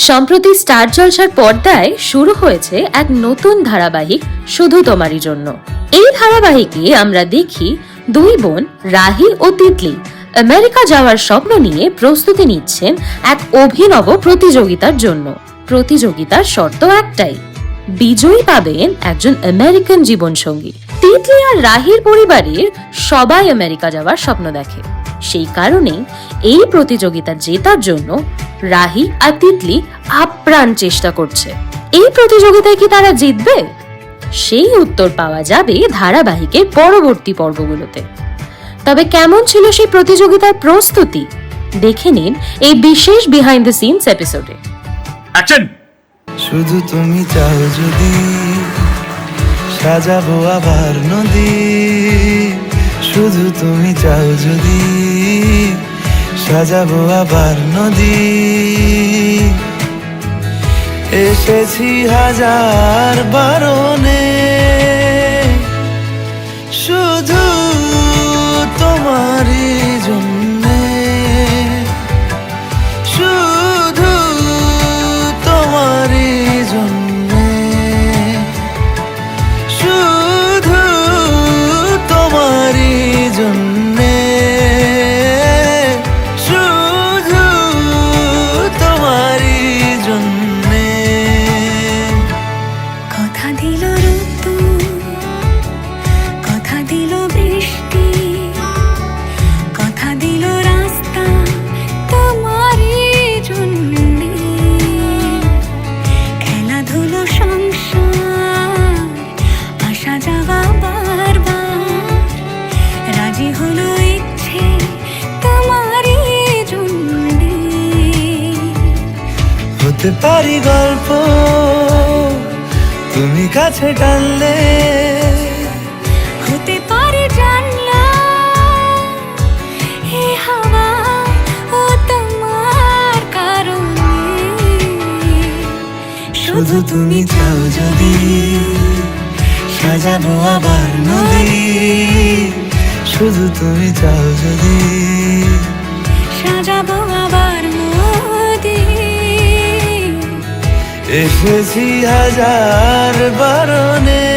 সম্প্রতি স্টার জলসার পর্দায় শুরু হয়েছে এক নতুন ধারাবাহিক শুধু তোমারই জন্য। এই ধারাবাহিকে আমরা দেখি দুই বোন রাহি ও তিতলি আমেরিকা যাওয়ার স্বপ্ন নিয়ে প্রস্তুতি নিচ্ছেন এক অভিনব প্রতিযোগিতার জন্য। প্রতিযোগিতার শর্ত একটাই, বিজয়ী পাবেন একজন আমেরিকান জীবনসঙ্গী। তিতলি আর রাহির পরিবারের সবাই আমেরিকা যাওয়ার স্বপ্ন দেখে, সেই কারণেই এই প্রতিযোগিতা জেতার জন্য রাহি আর তিতলি আপ্রাণ চেষ্টা করছে। এই প্রতিযোগিতায় কি তারা জিতবে? সেই উত্তর পাওয়া যাবে ধারাবাহিকের পরবর্তী পর্বগুলোতে। তবে কেমন ছিল সেই প্রতিযোগিতার প্রস্তুতি দেখে নিন এই বিশেষ বিহাইন্ড দ্য সিনস এপিসোডে। অ্যাকশন! শুধু তুমি চাও যদি সাজাবো আবার নদী, শুধু তুমি চাও যদি সাজাবো আবার নদী। এসেছি হাজার বারণে শুধু তোমারই জন্যে, শুধু তোমারই জন্যে, শুধু তোমারই জন্যে, শুধু তোমারই জন্যে। কথা দিল ঋতু, কথা দিল বৃষ্টি, কথা দিল রাস্তা তোমারই জন্যে। খেলাধুলো সংসার আসা যাওয়া বারবার, রাজি হলো ইচ্ছে তোমারই জন্যে। হতে পারি গল্প তুমি কাছে টানলে, হতে পারে জানলা হে হাওয়া ও তোমার কারণে। শুধু তুমি চাও যদি সাজাবো আবার নদী, শুধু তুমি চাও যদি সাজাবো আবার নদী। এসেছি হাজার বারণে